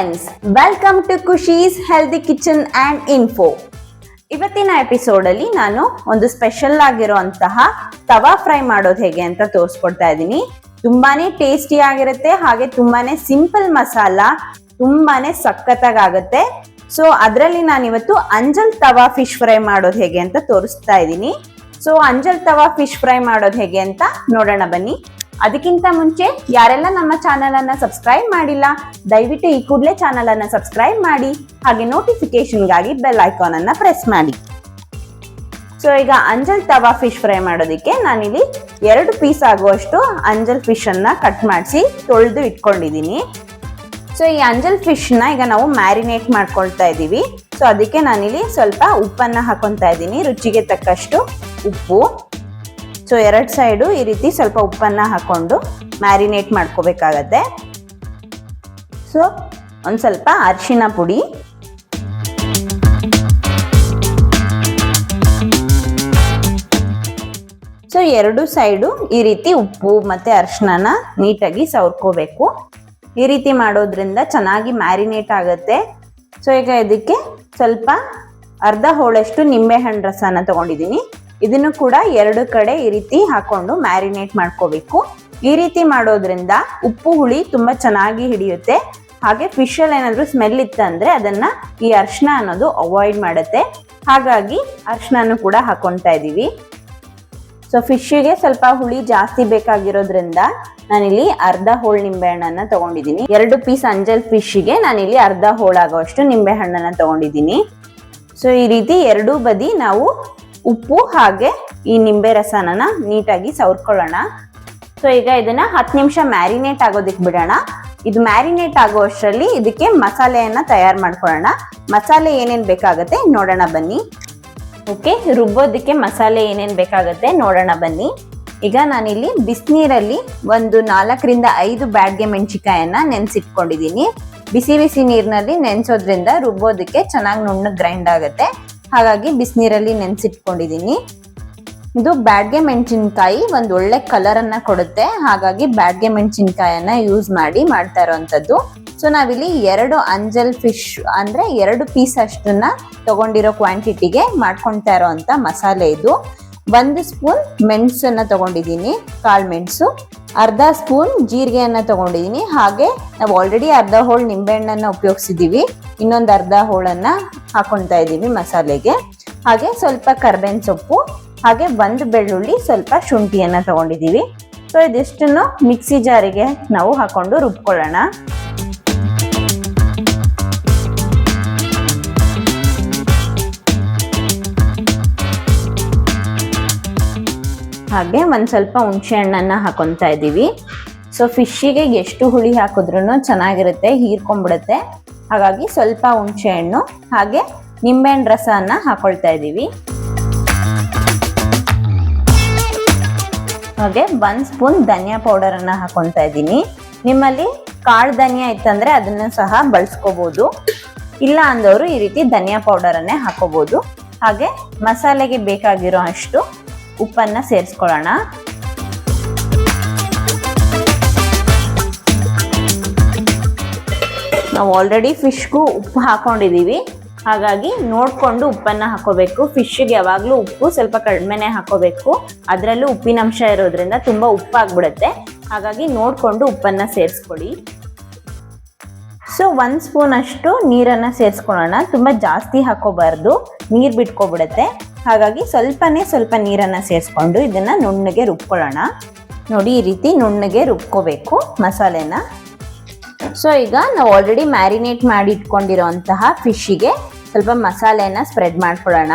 Friends, welcome to Khushi's healthy kitchen and info. ಇವತ್ತಿನ episode ಅಲ್ಲಿ ನಾನು ಒಂದು ಸ್ಪೆಷಲ್ ಆಗಿರುವಂತಹ ತವಾ ಫ್ರೈ ಮಾಡೋದು ಹೇಗೆ ಅಂತ ತೋರಿಸ್ಕೊಡ್ತಾ ಇದ್ದೀನಿ. ತುಂಬಾನೇ ಟೇಸ್ಟಿ ಆಗಿರುತ್ತೆ, ಹಾಗೆ ತುಂಬಾನೇ ಸಿಂಪಲ್ ಮಸಾಲ, ತುಂಬಾನೇ ಸಖತ್ತಾಗುತ್ತೆ. ಸೊ ಅದರಲ್ಲಿ ನಾನು ಇವತ್ತು ಅಂಜಲ್ ತವಾ ಫಿಶ್ ಫ್ರೈ ಮಾಡೋದು ಹೇಗೆ ಅಂತ ತೋರಿಸ್ತಾ ಇದ್ದೀನಿ. ಸೊ ಅಂಜಲ್ ತವಾ ಫಿಶ್ ಫ್ರೈ ಮಾಡೋದು ಹೇಗೆ ಅಂತ ನೋಡೋಣ ಬನ್ನಿ. ಅದಕ್ಕಿಂತ ಮುಂಚೆ ಯಾರೆಲ್ಲ ನಮ್ಮ ಚಾನಲ್ ಅನ್ನ ಸಬ್ಸ್ಕ್ರೈಬ್ ಮಾಡಿಲ್ಲ, ದಯವಿಟ್ಟು ಈ ಕೂಡಲೇ ಚಾನಲ್ ಅನ್ನ ಸಬ್ಸ್ಕ್ರೈಬ್ ಮಾಡಿ, ಹಾಗೆ ನೋಟಿಫಿಕೇಶನ್ಗಾಗಿ ಬೆಲ್ ಐಕಾನ್ ಅನ್ನ ಪ್ರೆಸ್ ಮಾಡಿ. ಸೊ ಈಗ ಅಂಜಲ್ ತವಾ ಫಿಶ್ ಫ್ರೈ ಮಾಡೋದಕ್ಕೆ ನಾನಿಲ್ಲಿ 2 ಪೀಸ್ ಆಗುವಷ್ಟು ಅಂಜಲ್ ಫಿಶ್ ಅನ್ನ ಕಟ್ ಮಾಡಿಸಿ ತೊಳೆದು ಇಟ್ಕೊಂಡಿದ್ದೀನಿ. ಸೊ ಈ ಅಂಜಲ್ ಫಿಶ್ ನ ಈಗ ನಾವು ಮ್ಯಾರಿನೇಟ್ ಮಾಡ್ಕೊಳ್ತಾ ಇದ್ದೀವಿ. ಸೊ ಅದಕ್ಕೆ ನಾನಿಲ್ಲಿ ಸ್ವಲ್ಪ ಉಪ್ಪನ್ನ ಹಾಕೊತಾ ಇದ್ದೀನಿ, ರುಚಿಗೆ ತಕ್ಕಷ್ಟು ಉಪ್ಪು. ಸೊ 2 ಸೈಡು ಈ ರೀತಿ ಸ್ವಲ್ಪ ಉಪ್ಪನ್ನ ಹಾಕೊಂಡು ಮ್ಯಾರಿನೇಟ್ ಮಾಡ್ಕೋಬೇಕಾಗತ್ತೆ. ಸೊ ಒಂದು ಸ್ವಲ್ಪ ಅರಿಶಿನ ಪುಡಿ, ಸೊ 2 ಸೈಡು ಈ ರೀತಿ ಉಪ್ಪು ಮತ್ತೆ ಅರಿಶಿನ ನೀಟಾಗಿ ಸವರ್ಕೋಬೇಕು. ಈ ರೀತಿ ಮಾಡೋದ್ರಿಂದ ಚೆನ್ನಾಗಿ ಮ್ಯಾರಿನೇಟ್ ಆಗುತ್ತೆ. ಸೊ ಈಗ ಇದಕ್ಕೆ ಸ್ವಲ್ಪ ಅರ್ಧ ಹೋಳಷ್ಟು ನಿಂಬೆಹಣ್ಣು ರಸನ ತಗೊಂಡಿದ್ದೀನಿ. ಇದನ್ನು ಕೂಡ 2 ಕಡೆ ಈ ರೀತಿ ಹಾಕೊಂಡು ಮ್ಯಾರಿನೇಟ್ ಮಾಡ್ಕೋಬೇಕು. ಈ ರೀತಿ ಮಾಡೋದ್ರಿಂದ ಉಪ್ಪು ಹುಳಿ ತುಂಬಾ ಚೆನ್ನಾಗಿ ಹಿಡಿಯುತ್ತೆ. ಹಾಗೆ ಫಿಶ್ ಅಲ್ಲಿ ಏನಾದ್ರು ಸ್ಮೆಲ್ ಇತ್ತಂದ್ರೆ ಅದನ್ನ ಈ ಅರಿಶಿನ ಅನ್ನೋದು ಅವಾಯ್ಡ್ ಮಾಡುತ್ತೆ. ಹಾಗಾಗಿ ಅರಿಶಿನ ಕೂಡ ಹಾಕೊತಾ ಇದೀವಿ. ಸೊ ಫಿಶ್ಗೆ ಸ್ವಲ್ಪ ಹುಳಿ ಜಾಸ್ತಿ ಬೇಕಾಗಿರೋದ್ರಿಂದ ನಾನಿಲ್ಲಿ ಅರ್ಧ ಹೋಳು ನಿಂಬೆಹಣ್ಣನ್ನ ತಗೊಂಡಿದ್ದೀನಿ. 2 ಪೀಸ್ ಅಂಜಲ್ ಫಿಶ್ಗೆ ನಾನಿಲ್ಲಿ ಅರ್ಧ ಹೋಳಾಗುವಷ್ಟು ನಿಂಬೆಹಣ್ಣನ್ನ ತಗೊಂಡಿದ್ದೀನಿ. ಸೊ ಈ ರೀತಿ 2 ಬದಿ ನಾವು ಉಪ್ಪು ಹಾಗೆ ಈ ನಿಂಬೆ ರಸನ ನೀಟಾಗಿ ಸವರ್ಕೊಳ್ಳೋಣ. ಸೊ ಈಗ ಇದನ್ನ 10 ನಿಮಿಷ ಮ್ಯಾರಿನೇಟ್ ಆಗೋದಕ್ಕೆ ಬಿಡೋಣ. ಇದು ಮ್ಯಾರಿನೇಟ್ ಆಗೋಷ್ಟರಲ್ಲಿ ಇದಕ್ಕೆ ಮಸಾಲೆಯನ್ನ ತಯಾರು ಮಾಡ್ಕೊಳ್ಳೋಣ. ಮಸಾಲೆ ಏನೇನ್ ಬೇಕಾಗುತ್ತೆ ನೋಡೋಣ ಬನ್ನಿ. ಓಕೆ, ರುಬ್ಬೋದಕ್ಕೆ ಮಸಾಲೆ ಏನೇನ್ ಬೇಕಾಗುತ್ತೆ ನೋಡೋಣ ಬನ್ನಿ. ಈಗ ನಾನಿಲ್ಲಿ ಬಿಸಿನೀರಲ್ಲಿ ಒಂದು 4 ರಿಂದ 5 ಬ್ಯಾಡ್ಗೆ ಮೆಣಸಿಕಾಯನ್ನ ನೆನ್ಸಿಟ್ಕೊಂಡಿದ್ದೀನಿ. ಬಿಸಿ ಬಿಸಿ ನೀರಿನಲ್ಲಿ ನೆನ್ಸೋದ್ರಿಂದ ರುಬ್ಬೋದಕ್ಕೆ ಚೆನ್ನಾಗಿ ನುಣ್ಣಗೆ ಗ್ರೈಂಡ್ ಆಗುತ್ತೆ. ಹಾಗಾಗಿ ಬಿಸಿನೀರಲ್ಲಿ ನೆನ್ಸಿಟ್ಕೊಂಡಿದ್ದೀನಿ. ಇದು ಬ್ಯಾಡ್ಗೆ ಮೆಣಸಿನ್ಕಾಯಿ ಒಂದು ಒಳ್ಳೆ ಕಲರ್ ಅನ್ನ ಕೊಡುತ್ತೆ. ಹಾಗಾಗಿ ಬ್ಯಾಡ್ಗೆ ಮೆಣಸಿನ್ಕಾಯನ್ನ ಯೂಸ್ ಮಾಡಿ ಮಾಡ್ತಾ ಇರೋವಂಥದ್ದು. ಸೊ ನಾವಿಲ್ಲಿ 2 ಅಂಜಲ್ ಫಿಶ್ ಅಂದ್ರೆ 2 ಪೀಸ್ ಅಷ್ಟನ್ನ ತಗೊಂಡಿರೋ ಕ್ವಾಂಟಿಟಿಗೆ ಮಾಡ್ಕೊಳ್ತಾ ಇರೋವಂಥ ಮಸಾಲೆ ಇದು. 1 ಸ್ಪೂನ್ ಮೆಣಸನ್ನ ತಗೊಂಡಿದ್ದೀನಿ, ಕಾಳು ಮೆಣಸು. ಅರ್ಧ ಸ್ಪೂನ್ ಜೀರಿಗೆಯನ್ನ ತಗೊಂಡಿದ್ದೀನಿ. ಹಾಗೆ ನಾವು ಆಲ್ರೆಡಿ ಅರ್ಧ ಹೋಳು ನಿಂಬೆಹಣ್ಣನ್ನ ಉಪಯೋಗಿಸಿದೀವಿ. ಇನ್ನೊಂದು ಅರ್ಧ ಹೋಳನ್ನ ಹಾಕೊಳ್ತಾ ಇದ್ದೀವಿ ಮಸಾಲೆಗೆ. ಹಾಗೆ ಸ್ವಲ್ಪ ಕರ್ಬೇವಿನ ಸೊಪ್ಪು, ಹಾಗೆ 1 ಬೆಳ್ಳುಳ್ಳಿ, ಸ್ವಲ್ಪ ಶುಂಠಿಯನ್ನ ತಗೊಂಡಿದ್ದೀವಿ. ಸೊ ಇದಿಷ್ಟನ್ನು ಮಿಕ್ಸಿ ಜಾರಿಗೆ ನಾವು ಹಾಕೊಂಡು ರುಬ್ಕೊಳ್ಳೋಣ. ಹಾಗೆ ಒಂದು ಸ್ವಲ್ಪ ಹುಣಸೆ ಹಣ್ಣನ್ನ ಹಾಕೊತಾ ಇದ್ದೀವಿ. ಸೊ ಫಿಶ್ಶಿಗೆ ಎಷ್ಟು ಹುಳಿ ಹಾಕಿದ್ರೂ ಚೆನ್ನಾಗಿರುತ್ತೆ, ಹೀರ್ಕೊಂಡ್ಬಿಡುತ್ತೆ. ಹಾಗಾಗಿ ಸ್ವಲ್ಪ ಹುಣಸೆ ಹಣ್ಣು ಹಾಗೆ ನಿಂಬೆಹಣ್ಣು ರಸನ ಹಾಕೊಳ್ತಾ ಇದ್ದೀವಿ. ಹಾಗೆ 1 ಸ್ಪೂನ್ ಧನಿಯಾ ಪೌಡರ್ ಅನ್ನ ಹಾಕೊತಾ ಇದ್ದೀನಿ. ನಿಮ್ಮಲ್ಲಿ ಕಾಳು ಧನಿಯಾ ಇತ್ತಂದ್ರೆ ಅದನ್ನ ಸಹ ಬಳಸ್ಕೋಬಹುದು. ಇಲ್ಲ ಅಂದವರು ಈ ರೀತಿ ಧನಿಯಾ ಪೌಡರ್ ಅನ್ನೇ ಹಾಕೋಬಹುದು. ಹಾಗೆ ಮಸಾಲೆಗೆ ಬೇಕಾಗಿರೋ ಅಷ್ಟು ಉಪ್ಪನ್ನ ಸೇರಿಸ್ಕೊಳ್ಳೋಣ. ನಾವು ಆಲ್ರೆಡಿ ಫಿಶ್ಗೂ ಉಪ್ಪು ಹಾಕೊಂಡಿದೀವಿ. ಹಾಗಾಗಿ ನೋಡ್ಕೊಂಡು ಉಪ್ಪನ್ನ ಹಾಕೋಬೇಕು. ಫಿಶ್ಗೆ ಯಾವಾಗಲೂ ಉಪ್ಪು ಸ್ವಲ್ಪ ಕಡಿಮೆನೆ ಹಾಕೋಬೇಕು. ಅದರಲ್ಲೂ ಉಪ್ಪಿನಂಶ ಇರೋದ್ರಿಂದ ತುಂಬಾ ಉಪ್ಪಾಗ್ಬಿಡುತ್ತೆ. ಹಾಗಾಗಿ ನೋಡ್ಕೊಂಡು ಉಪ್ಪನ್ನ ಸೇರಿಸ್ಕೊಳ್ಳಿ. ಸೊ 1 ಸ್ಪೂನ್ ಅಷ್ಟು ನೀರನ್ನ ಸೇರಿಸ್ಕೊಳ್ಳೋಣ. ತುಂಬಾ ಜಾಸ್ತಿ ಹಾಕೋಬಾರ್ದು, ನೀರು ಬಿಟ್ಕೊಬಿಡುತ್ತೆ. ಹಾಗಾಗಿ ಸ್ವಲ್ಪ ನೀರನ್ನ ಸೇರಿಸ್ಕೊಂಡು ಇದನ್ನ ನುಣ್ಣಗೆ ರುಬ್ಕೊಳ್ಳೋಣ. ನೋಡಿ, ಈ ರೀತಿ ನುಣ್ಣಗೆ ರುಬ್ಕೋಬೇಕು ಮಸಾಲೆನ. ಸೊ ಈಗ ನಾವು ಆಲ್ರೆಡಿ ಮ್ಯಾರಿನೇಟ್ ಮಾಡಿ ಇಟ್ಕೊಂಡಿರೋಂತಹ ಫಿಶ್ಗೆ ಸ್ವಲ್ಪ ಮಸಾಲೆನ ಸ್ಪ್ರೆಡ್ ಮಾಡ್ಕೊಳ್ಳೋಣ.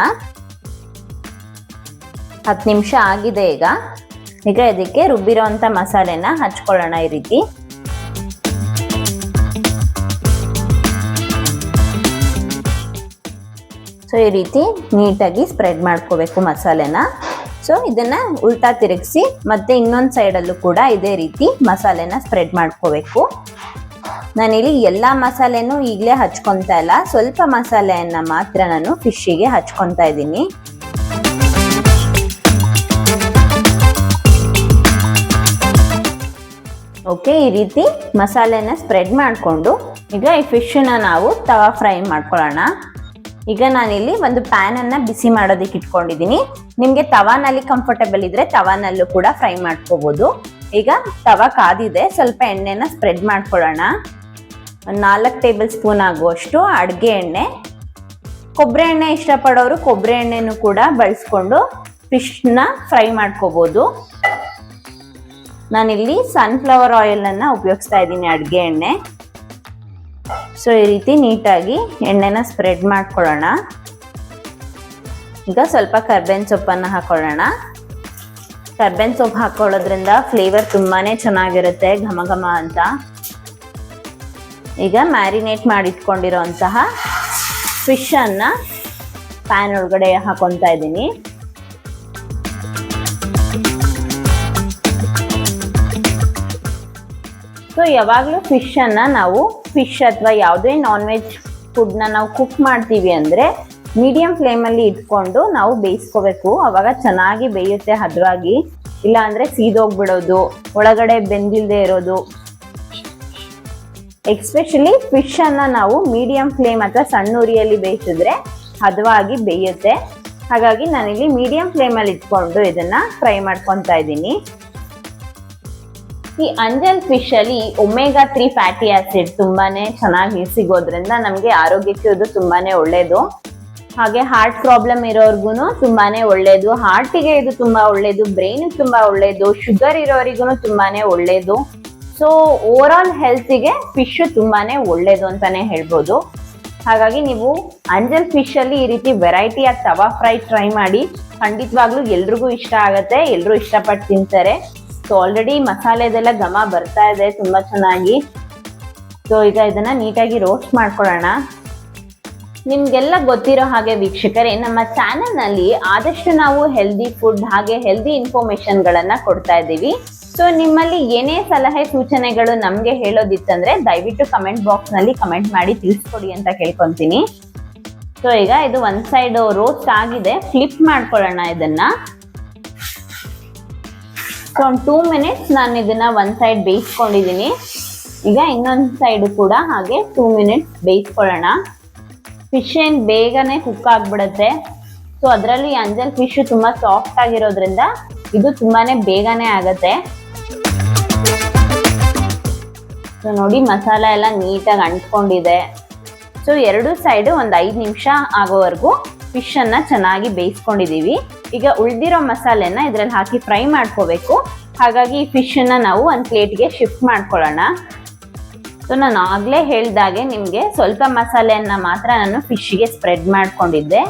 10 ನಿಮಿಷ ಆಗಿದೆ. ಈಗ ಇದಕ್ಕೆ ರುಬ್ಬಿರೋಂಥ ಮಸಾಲೆನ ಹಚ್ಕೊಳ್ಳೋಣ ಈ ರೀತಿ. ಸೊ ಈ ರೀತಿ ನೀಟಾಗಿ ಸ್ಪ್ರೆಡ್ ಮಾಡ್ಕೋಬೇಕು ಮಸಾಲೆನ. ಸೊ ಇದನ್ನ ಉಲ್ಟಾ ತಿರುಗಿಸಿ ಮತ್ತೆ ಇನ್ನೊಂದು ಸೈಡಲ್ಲೂ ಕೂಡ ಇದೇ ರೀತಿ ಮಸಾಲೆನ ಸ್ಪ್ರೆಡ್ ಮಾಡ್ಕೋಬೇಕು. ನಾನಿಲ್ಲಿ ಎಲ್ಲ ಮಸಾಲೆನೂ ಈಗಲೇ ಹಚ್ಕೊತಾ ಇಲ್ಲ, ಸ್ವಲ್ಪ ಮಸಾಲೆಯನ್ನ ಮಾತ್ರ ನಾನು ಫಿಶ್ಶಿಗೆ ಹಚ್ಕೊತಾ ಇದ್ದೀನಿ. ಓಕೆ, ಈ ರೀತಿ ಮಸಾಲೆನ ಸ್ಪ್ರೆಡ್ ಮಾಡಿಕೊಂಡು ಈಗ ಈ ಫಿಶನ್ನ ನಾವು ತವಾ ಫ್ರೈ ಮಾಡ್ಕೊಳ್ಳೋಣ. ಈಗ ನಾನಿಲ್ಲಿ ಒಂದು ಪ್ಯಾನ್ ಅನ್ನ ಬಿಸಿ ಮಾಡೋದಕ್ಕೆ ಇಟ್ಕೊಂಡಿದ್ದೀನಿ. ನಿಮ್ಗೆ ತವಾನಲ್ಲಿ ಕಂಫರ್ಟಬಲ್ ಇದ್ರೆ ತವಾನಲ್ಲೂ ಕೂಡ ಫ್ರೈ ಮಾಡ್ಕೋಬಹುದು. ಈಗ ತವಾ ಕಾದಿದೆ, ಸ್ವಲ್ಪ ಎಣ್ಣೆನ ಸ್ಪ್ರೆಡ್ ಮಾಡ್ಕೊಳ್ಳೋಣ. 4 ಟೇಬಲ್ ಸ್ಪೂನ್ ಆಗುವಷ್ಟು ಅಡುಗೆ ಎಣ್ಣೆ. ಕೊಬ್ಬರಿ ಎಣ್ಣೆ ಇಷ್ಟಪಡೋರು ಕೊಬ್ಬರಿ ಎಣ್ಣೆನೂ ಕೂಡ ಬಳಸ್ಕೊಂಡು ಫಿಶ್ನ ಫ್ರೈ ಮಾಡ್ಕೋಬಹುದು. ನಾನಿಲ್ಲಿ ಸನ್ಫ್ಲವರ್ ಆಯಿಲ್ ಅನ್ನ ಉಪಯೋಗಿಸ್ತಾ ಇದ್ದೀನಿ, ಅಡುಗೆ ಎಣ್ಣೆ. ಸೊ ಈ ರೀತಿ ನೀಟಾಗಿ ಎಣ್ಣೆನ ಸ್ಪ್ರೆಡ್ ಮಾಡ್ಕೊಳ್ಳೋಣ. ಈಗ ಸ್ವಲ್ಪ ಕರ್ಬೇವಿನ ಸೊಪ್ಪನ್ನು ಹಾಕೊಳ್ಳೋಣ. ಕರ್ಬೇವಿನ ಸೊಪ್ಪು ಹಾಕೊಳ್ಳೋದ್ರಿಂದ ಫ್ಲೇವರ್ ತುಂಬಾನೇ ಚೆನ್ನಾಗಿರುತ್ತೆ, ಘಮ ಘಮ ಅಂತ. ಈಗ ಮ್ಯಾರಿನೇಟ್ ಮಾಡಿಟ್ಕೊಂಡಿರೋಂತಹ ಫಿಶ್ ಅನ್ನ ಪ್ಯಾನ್ ಒಳಗಡೆ ಹಾಕೊತಾ ಇದ್ದೀನಿ. ಸೊ ಯಾವಾಗಲೂ ಫಿಶ್ ಅನ್ನ ನಾವು ಫಿಶ್ ಅಥವಾ ಯಾವುದೇ ನಾನ್ ವೆಜ್ ಫುಡ್ನ ನಾವು ಕುಕ್ ಮಾಡ್ತೀವಿ ಅಂದರೆ ಮೀಡಿಯಂ ಫ್ಲೇಮಲ್ಲಿ ಇಟ್ಕೊಂಡು ನಾವು ಬೇಯಿಸ್ಕೋಬೇಕು. ಅವಾಗ ಚೆನ್ನಾಗಿ ಬೇಯುತ್ತೆ ಹದವಾಗಿ. ಇಲ್ಲ ಅಂದರೆ ಸೀದೋಗ್ಬಿಡೋದು, ಒಳಗಡೆ ಬೆಂದಿಲ್ಲದೆ ಇರೋದು. ಎಕ್ಸ್ಪೆಷಲಿ ಫಿಶ್ ಅನ್ನ ನಾವು ಮೀಡಿಯಂ ಫ್ಲೇಮ್ ಅಥವಾ ಸಣ್ಣ ಉರಿಯಲ್ಲಿ ಬೇಯಿಸಿದ್ರೆ ಹದವಾಗಿ ಬೇಯುತ್ತೆ. ಹಾಗಾಗಿ ನಾನಿಲ್ಲಿ ಮೀಡಿಯಂ ಫ್ಲೇಮಲ್ಲಿ ಇಟ್ಕೊಂಡು ಇದನ್ನ ಫ್ರೈ ಮಾಡ್ಕೊತಾ ಇದ್ದೀನಿ. ಈ ಅಂಜಲ್ ಫಿಶ್ ಅಲ್ಲಿ ಒಮೆಗಾ 3 ಫ್ಯಾಟಿ ಆಸಿಡ್ ತುಂಬಾನೇ ಚೆನ್ನಾಗಿ ಸಿಗೋದ್ರಿಂದ ನಮಗೆ ಆರೋಗ್ಯಕ್ಕೆ ಇದು ತುಂಬಾನೇ ಒಳ್ಳೇದು. ಹಾಗೆ ಹಾರ್ಟ್ ಪ್ರಾಬ್ಲಮ್ ಇರೋರ್ಗು ತುಂಬಾನೇ ಒಳ್ಳೇದು. ಹಾರ್ಟಿಗೆ ಇದು ತುಂಬಾ ಒಳ್ಳೇದು, ಬ್ರೈನ್ ತುಂಬಾ ಒಳ್ಳೇದು, ಶುಗರ್ ಇರೋರಿಗೂ ತುಂಬಾನೇ ಒಳ್ಳೇದು. ಸೊ ಓವರ್ ಆಲ್ ಹೆಲ್ತ್ಗೆ ಫಿಶ್ ತುಂಬಾನೇ ಒಳ್ಳೇದು ಅಂತಾನೆ ಹೇಳ್ಬೋದು. ಹಾಗಾಗಿ ನೀವು ಅಂಜಲ್ ಫಿಶ್ ಅಲ್ಲಿ ಈ ರೀತಿ ವೆರೈಟಿಯಾಗಿ ತವಾ ಫ್ರೈ ಟ್ರೈ ಮಾಡಿ. ಖಂಡಿತವಾಗ್ಲೂ ಎಲ್ರಿಗೂ ಇಷ್ಟ ಆಗತ್ತೆ, ಎಲ್ರು ಇಷ್ಟಪಟ್ಟು ತಿಂತಾರೆ. ಸೊ ಆಲ್ರೆಡಿ ಮಸಾಲೆದೆಲ್ಲ ಘಮ ಬರ್ತಾ ಇದೆ ತುಂಬಾ ಚೆನ್ನಾಗಿ. ಸೊ ಈಗ ಇದನ್ನ ನೀಟಾಗಿ ರೋಸ್ಟ್ ಮಾಡ್ಕೊಳ್ಳೋಣ. ನಿಮ್ಗೆಲ್ಲ ಗೊತ್ತಿರೋ ಹಾಗೆ ವೀಕ್ಷಕರೇ, ನಮ್ಮ ಚಾನೆಲ್ ನಲ್ಲಿ ಆದಷ್ಟು ನಾವು ಹೆಲ್ದಿ ಫುಡ್ ಹಾಗೆ ಹೆಲ್ದಿ ಇನ್ಫಾರ್ಮೇಶನ್ ಗಳನ್ನ ಕೊಡ್ತಾ ಇದ್ದೀವಿ. ಸೊ ನಿಮ್ಮಲ್ಲಿ ಏನೇ ಸಲಹೆ ಸೂಚನೆಗಳು ನಮ್ಗೆ ಹೇಳೋದಿತ್ತಂದ್ರೆ ದಯವಿಟ್ಟು ಕಮೆಂಟ್ ಬಾಕ್ಸ್ ನಲ್ಲಿ ಕಮೆಂಟ್ ಮಾಡಿ ತಿಳಿಸ್ಕೊಡಿ ಅಂತ ಕೇಳ್ಕೊಂತೀನಿ. ಸೊ ಈಗ ಇದು ಒಂದ್ ಸೈಡ್ ರೋಸ್ಟ್ ಆಗಿದೆ, ಫ್ಲಿಪ್ ಮಾಡ್ಕೊಳ್ಳೋಣ ಇದನ್ನ. ಸೊ ಒಂದು 2 ಮಿನಿಟ್ಸ್ ನಾನು ಇದನ್ನ ಒಂದ್ ಸೈಡ್ ಬೇಯಿಸ್ಕೊಂಡಿದ್ದೀನಿ. ಈಗ ಇನ್ನೊಂದು ಸೈಡ್ ಕೂಡ ಹಾಗೆ 2 ಮಿನಿಟ್ಸ್ ಬೇಯಿಸ್ಕೊಳ್ಳೋಣ. ಫಿಶ್ ಏನ್ ಬೇಗನೆ ಕುಕ್ ಆಗ್ಬಿಡುತ್ತೆ. ಸೊ ಅದರಲ್ಲಿ ಅಂಜಲ್ ಫಿಶ್ ತುಂಬಾ ಸಾಫ್ಟ್ ಆಗಿರೋದ್ರಿಂದ ಇದು ತುಂಬಾನೇ ಬೇಗನೆ ಆಗತ್ತೆ. ಸೊ ನೋಡಿ ಮಸಾಲ ಎಲ್ಲ ನೀಟಾಗಿ ಅಂಟ್ಕೊಂಡಿದೆ. ಸೊ 2 ಸೈಡ್ ಒಂದು 5 ನಿಮಿಷ ಆಗೋವರೆಗೂ ಫಿಶ್ ಅನ್ನ ಚೆನ್ನಾಗಿ ಬೇಯಿಸ್ಕೊಂಡಿದೀವಿ. ಈಗ ಉಳಿದಿರೋ ಮಸಾಲೆನ ಇದ್ರಲ್ಲಿ ಹಾಕಿ ಫ್ರೈ ಮಾಡ್ಕೋಬೇಕು. ಹಾಗಾಗಿ ಈ ಫಿಶ್ ಅನ್ನ ನಾವು ಒಂದು ಪ್ಲೇಟ್ಗೆ ಶಿಫ್ಟ್ ಮಾಡ್ಕೊಳ್ಳೋಣ. ಸೊ ನಾನು ಆಗ್ಲೇ ಹೇಳ್ದಾಗೆ ನಿಮ್ಗೆ ಸ್ವಲ್ಪ ಮಸಾಲೆಯನ್ನ ಮಾತ್ರ ನಾನು ಫಿಶ್ಗೆ ಸ್ಪ್ರೆಡ್ ಮಾಡ್ಕೊಂಡಿದ್ದೆ.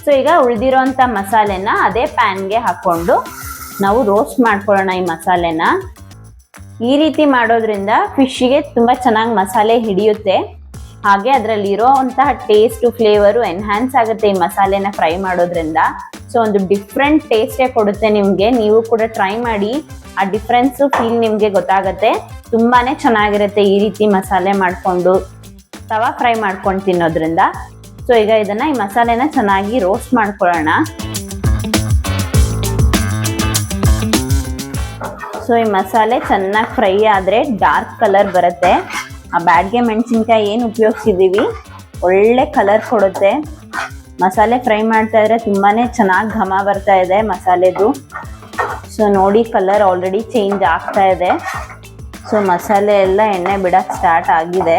ಸೊ ಈಗ ಉಳಿದಿರೋಂಥ ಮಸಾಲೆನ ಅದೇ ಪ್ಯಾನ್ಗೆ ಹಾಕೊಂಡು ನಾವು ರೋಸ್ಟ್ ಮಾಡ್ಕೊಳ್ಳೋಣ ಈ ಮಸಾಲೆನ. ಈ ರೀತಿ ಮಾಡೋದ್ರಿಂದ ಫಿಶ್ಗೆ ತುಂಬಾ ಚೆನ್ನಾಗಿ ಮಸಾಲೆ ಹಿಡಿಯುತ್ತೆ. ಹಾಗೆ ಅದರಲ್ಲಿ ಇರೋಂತಹ ಟೇಸ್ಟ್ ಫ್ಲೇವರು ಎನ್ಹಾನ್ಸ್ ಆಗುತ್ತೆ ಈ ಮಸಾಲೆನ ಫ್ರೈ ಮಾಡೋದ್ರಿಂದ. ಸೊ ಒಂದು ಡಿಫ್ರೆಂಟ್ ಟೇಸ್ಟೇ ಕೊಡುತ್ತೆ ನಿಮ್ಗೆ. ನೀವು ಕೂಡ ಟ್ರೈ ಮಾಡಿ, ಆ ಡಿಫ್ರೆನ್ಸ್ ಫೀಲ್ ನಿಮ್ಗೆ ಗೊತ್ತಾಗುತ್ತೆ. ತುಂಬಾನೇ ಚೆನ್ನಾಗಿರುತ್ತೆ ಈ ರೀತಿ ಮಸಾಲೆ ಮಾಡ್ಕೊಂಡು ತವಾ ಫ್ರೈ ಮಾಡ್ಕೊಂಡು ತಿನ್ನೋದ್ರಿಂದ. ಸೊ ಈಗ ಇದನ್ನ ಈ ಮಸಾಲೆನ ಚೆನ್ನಾಗಿ ರೋಸ್ಟ್ ಮಾಡ್ಕೊಳ್ಳೋಣ. ಸೊ ಈ ಮಸಾಲೆ ಚೆನ್ನಾಗಿ ಫ್ರೈ ಆದ್ರೆ ಡಾರ್ಕ್ ಕಲರ್ ಬರುತ್ತೆ. ಆ ಬ್ಯಾಡ್ಗೆ ಮೆಣಸಿನ್ಕಾಯಿ ಏನು ಉಪಯೋಗಿಸಿದೀವಿ ಒಳ್ಳೆ ಕಲರ್ ಕೊಡುತ್ತೆ. ಮಸಾಲೆ ಫ್ರೈ ಮಾಡ್ತಾ ಇದ್ರೆ ತುಂಬಾನೇ ಚೆನ್ನಾಗಿ ಘಮ ಬರ್ತಾ ಇದೆ ಮಸಾಲೆದು. ಸೊ ನೋಡಿ ಕಲರ್ ಆಲ್ರೆಡಿ ಚೇಂಜ್ ಆಗ್ತಾ ಇದೆ. ಸೊ ಮಸಾಲೆ ಎಲ್ಲ ಎಣ್ಣೆ ಬಿಡಕ್ಕೆ ಸ್ಟಾರ್ಟ್ ಆಗಿದೆ.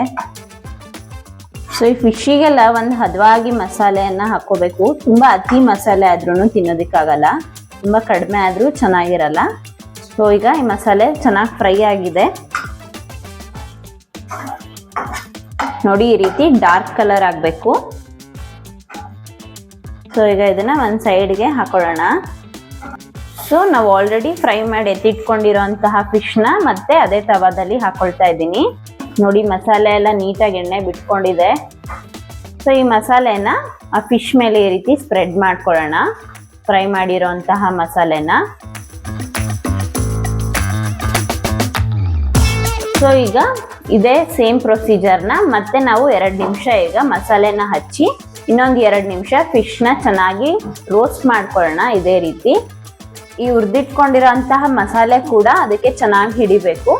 ಸೊ ಈ ಫಿಶ್ಶಿಗೆಲ್ಲ ಒಂದು ಹದವಾಗಿ ಮಸಾಲೆಯನ್ನ ಹಾಕೋಬೇಕು. ತುಂಬಾ ಅತಿ ಮಸಾಲೆ ಆದ್ರೂ ತಿನ್ನೋದಕ್ಕಾಗಲ್ಲ, ತುಂಬಾ ಕಡಿಮೆ ಆದ್ರೂ ಚೆನ್ನಾಗಿರಲ್ಲ. ಸೊ ಈಗ ಈ ಮಸಾಲೆ ಚೆನ್ನಾಗಿ ಫ್ರೈ ಆಗಿದೆ ನೋಡಿ, ಈ ರೀತಿ ಡಾರ್ಕ್ ಕಲರ್ ಆಗಬೇಕು. ಸೊ ಈಗ ಇದನ್ನ ಒಂದು ಸೈಡ್ಗೆ ಹಾಕೊಳ್ಳೋಣ. ಸೊ ನಾವು ಆಲ್ರೆಡಿ ಫ್ರೈ ಮಾಡಿ ಎತ್ತಿಟ್ಕೊಂಡಿರೋಂತಹ ಫಿಶ್ನ ಮತ್ತೆ ಅದೇ ತವಾದಲ್ಲಿ ಹಾಕೊಳ್ತಾ ಇದ್ದೀನಿ. ನೋಡಿ ಮಸಾಲೆ ಎಲ್ಲ ನೀಟಾಗಿ ಎಣ್ಣೆ ಬಿಟ್ಕೊಂಡಿದೆ. ಸೊ ಈ ಮಸಾಲೆನ ಆ ಫಿಶ್ ಮೇಲೆ ಈ ರೀತಿ ಸ್ಪ್ರೆಡ್ ಮಾಡ್ಕೊಳ್ಳೋಣ, ಫ್ರೈ ಮಾಡಿರೋಂತಹ ಮಸಾಲೆನ. ಸೊ ಈಗ ಇದೇ ಸೇಮ್ ಪ್ರೊಸೀಜರ್ನ ಮತ್ತೆ ನಾವು 2 ನಿಮಿಷ ಈಗ ಮಸಾಲೆನ ಹಚ್ಚಿ ಇನ್ನೊಂದು 2 ನಿಮಿಷ ಫಿಶ್ನ ಚೆನ್ನಾಗಿ ರೋಸ್ಟ್ ಮಾಡ್ಕೊಳ್ಳೋಣ. ಇದೇ ರೀತಿ ಈ ಹುರಿದಿಟ್ಕೊಂಡಿರೋಂತಹ ಮಸಾಲೆ ಕೂಡ ಅದಕ್ಕೆ ಚೆನ್ನಾಗಿ ಹಿಡಿಬೇಕು.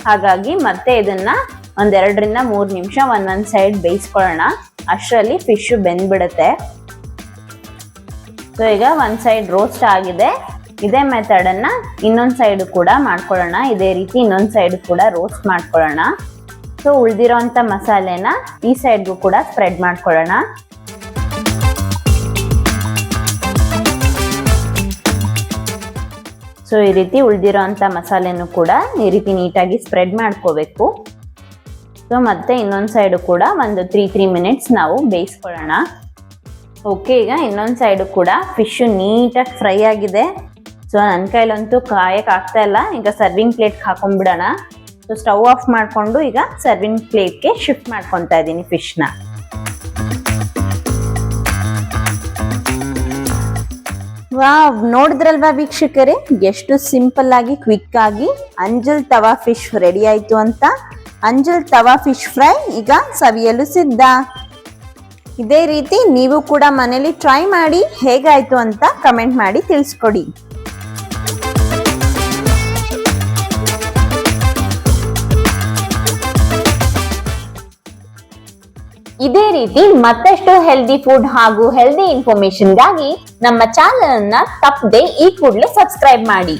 ಹಾಗಾಗಿ ಮತ್ತೆ ಇದನ್ನ ಒಂದ್ 2-3 ನಿಮಿಷ ಒಂದೊಂದ್ ಸೈಡ್ ಬೇಯಿಸ್ಕೊಳ್ಳೋಣ. ಅಷ್ಟರಲ್ಲಿ ಫಿಶ್ ಬೆಂದ್ಬಿಡುತ್ತೆ. ಸೊ ಈಗ ಒಂದ್ ಸೈಡ್ ರೋಸ್ಟ್ ಆಗಿದೆ. ಇದೇ ಮೆಥಡ್ ಅನ್ನ ಇನ್ನೊಂದ್ ಸೈಡ್ ಕೂಡ ಮಾಡ್ಕೊಳ್ಳೋಣ. ಇದೇ ರೀತಿ ಇನ್ನೊಂದ್ ಸೈಡ್ ಕೂಡ ರೋಸ್ಟ್ ಮಾಡ್ಕೊಳ್ಳೋಣ. ಸೊ ಉಳ್ದಿರೋಂಥ ಮಸಾಲೆನ ಈ ಸೈಡ್ಗೂ ಕೂಡ ಸ್ಪ್ರೆಡ್ ಮಾಡ್ಕೊಳ್ಳೋಣ. ಸೊ ಈ ರೀತಿ ಉಳ್ದಿರೋಂಥ ಮಸಾಲೆನೂ ಕೂಡ ಈ ರೀತಿ ನೀಟಾಗಿ ಸ್ಪ್ರೆಡ್ ಮಾಡ್ಕೋಬೇಕು. ಸೊ ಮತ್ತೆ ಇನ್ನೊಂದು ಸೈಡು ಕೂಡ ಒಂದು 3 ಮಿನಿಟ್ಸ್ ನಾವು ಬೇಯಿಸ್ಕೊಳ್ಳೋಣ. ಓಕೆ, ಈಗ ಇನ್ನೊಂದು ಸೈಡು ಕೂಡ ಫಿಶ್ ನೀಟಾಗಿ ಫ್ರೈ ಆಗಿದೆ. ಸೊ ನನ್ನ ಕೈಲಂತೂ ಕಾಯಕ್ಕೆ ಆಗ್ತಾ ಇಲ್ಲ. ಈಗ ಸರ್ವಿಂಗ್ ಪ್ಲೇಟ್ಗೆ ಹಾಕೊಂಡ್ಬಿಡೋಣ. ಸೊ ಸ್ಟವ್ ಆಫ್ ಮಾಡಿಕೊಂಡು ಈಗ ಸರ್ವಿಂಗ್ ಪ್ಲೇಟ್ಗೆ ಶಿಫ್ಟ್ ಮಾಡ್ಕೊತಾ ಇದ್ದೀನಿ ಫಿಶ್ನ. ವಾವ್, ನೋಡಿದ್ರಲ್ವಾ ವೀಕ್ಷಕರೇ, ಎಷ್ಟು ಸಿಂಪಲ್ ಆಗಿ ಕ್ವಿಕ್ ಆಗಿ ಅಂಜಲ್ ತವಾ ಫಿಶ್ ರೆಡಿ ಆಯ್ತು ಅಂತ. ಅಂಜಲ್ ತವಾ ಫಿಶ್ ಫ್ರೈ ಈಗ ಸವಿಯಲು ಸಿದ್ಧ. ಇದೇ ರೀತಿ ನೀವು ಕೂಡ ಮನೇಲಿ ಟ್ರೈ ಮಾಡಿ ಹೇಗಾಯ್ತು ಅಂತ ಕಮೆಂಟ್ ಮಾಡಿ ತಿಳಿಸ್ಕೊಡಿ. ಇದೇ ರೀತಿ ಮತ್ತಷ್ಟು ಹೆಲ್ದಿ ಫುಡ್ ಹಾಗೂ ಹೆಲ್ದಿ ಇನ್ಫಾರ್ಮೇಶನ್ಗಾಗಿ ನಮ್ಮ ಚಾನೆಲ್ ಅನ್ನ ತಪ್ಪದೆ ಈ ಕೂಡಲೇ ಸಬ್ಸ್ಕ್ರೈಬ್ ಮಾಡಿ.